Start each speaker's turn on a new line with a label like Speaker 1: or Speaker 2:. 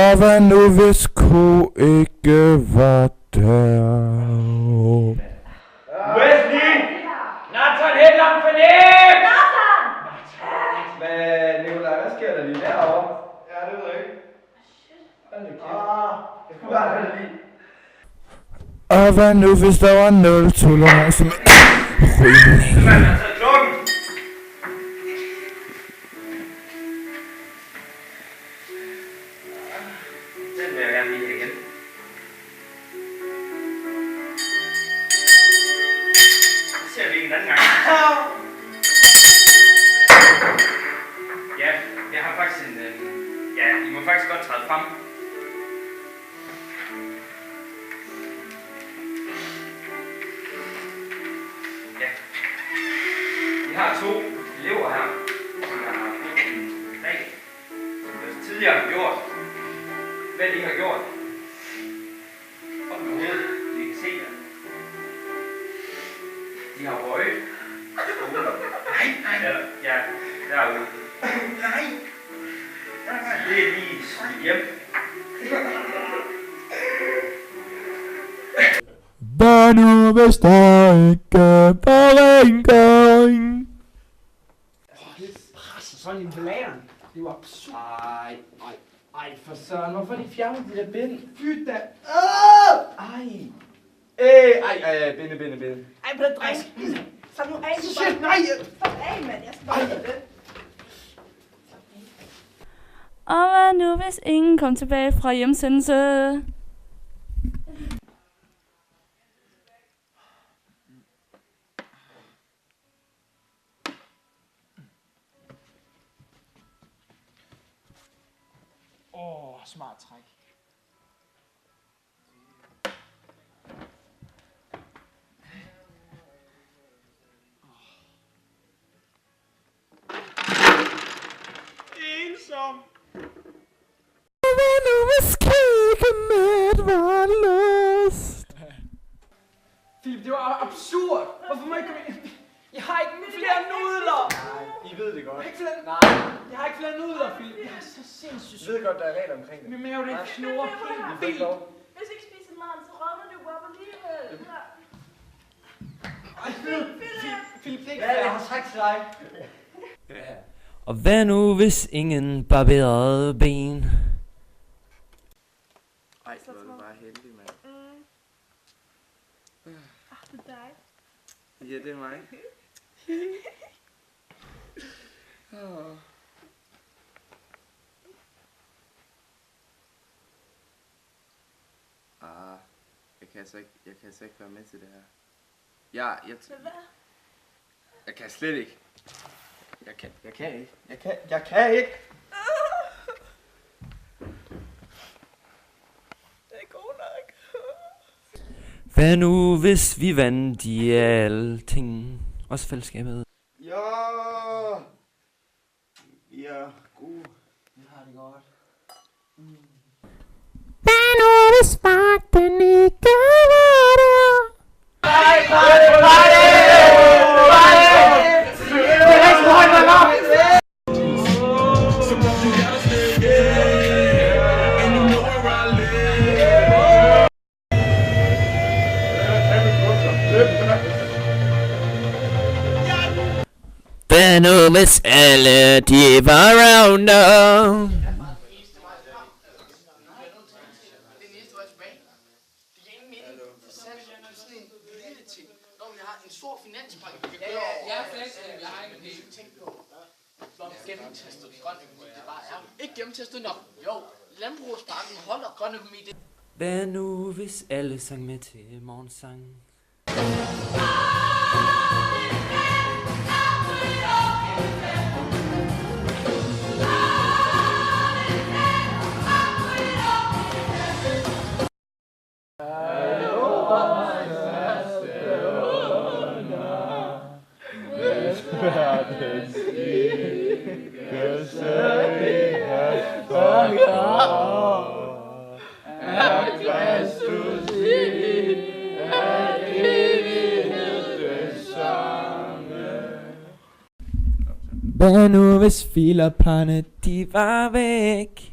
Speaker 1: Og hvad nu hvis Ko ikke var der?
Speaker 2: Wesley! Nathan, helt langt for ned!
Speaker 3: Nathan!
Speaker 2: Hvad, Nikolaj, hvad sker der lige derovre?
Speaker 4: Ja, det ved jeg ikke.
Speaker 2: Hold da kæft. Jeg kunne bare høre det lige.
Speaker 1: Og hvad nu hvis der var 0 tolerance med rygning?
Speaker 2: Hvad er så klokken? Den vil jeg gerne lige have igen. Det ser vi en anden gang. Ja, jeg har faktisk en... Ja, I må faktisk godt træde frem. Ja. Vi har 2 elever her, som har fået en dag, som vi tidligere har gjort. Hvad de har gjort. Op med hovedet, I kan se det. De har røget. Nej. Ja, derude. Nej. Det er lige smidt hjem.
Speaker 1: Hvad nu hvis der ikke var rengøring?
Speaker 4: Det presser sådan en på lageren. Det var absurd. Ej, for søren. Hvorfor har de fjernet de der bind? Fy da. Binde.
Speaker 3: Ej, på det dreng. Så nu af, du
Speaker 4: Shit, nej!
Speaker 3: Stop af, mand. Jeg skal bare have det.
Speaker 5: Og hvad nu, hvis ingen kom tilbage fra hjemsendelse?
Speaker 4: Smart træk. Ensom.
Speaker 1: Hvad nu hvis kikkemet var løst?
Speaker 4: Philip, det var absurd. Hvorfor må jeg ikke komme ind? Jeg har ikke flere nudler.
Speaker 2: Nej, I ved det godt.
Speaker 4: Jeg har ikke flere nudler, Philip. Jeg er så sindssygt.
Speaker 2: I ved godt, der er regler omkring det.
Speaker 4: Min mave, det knurrer helt vildt.
Speaker 3: Hvis ikke spiser maden, så rådner det jo op alligevel.
Speaker 4: Philip, det er ikke
Speaker 2: Ja, jeg
Speaker 4: fair.
Speaker 2: har sagt til dig.
Speaker 6: Og hvad nu hvis ingen barberede ben?
Speaker 2: Ej, så er du bare heldig, mand.
Speaker 3: Det er dig.
Speaker 2: Ja, det er mig. Jeg kan altså ikke være med til det her. Jeg kan slet ikke. Jeg kan ikke. Jeg kan ikke.
Speaker 3: Det er god nok.
Speaker 6: Hvad nu hvis vi vandt i alting? Også fællesskabet.
Speaker 2: Ja. Ja, god. Jeg har det godt.
Speaker 1: Hvad nu hvis vagten ikke var der?
Speaker 6: Hvad nu hvis alle de var rounder?
Speaker 7: Ikke gennemtestet nok. Jo, landbrugsparken holder grøn økonomi.
Speaker 6: Hvad nu hvis alle sang med til morgensang? Hvad nu hvis filerplanerne de var væk?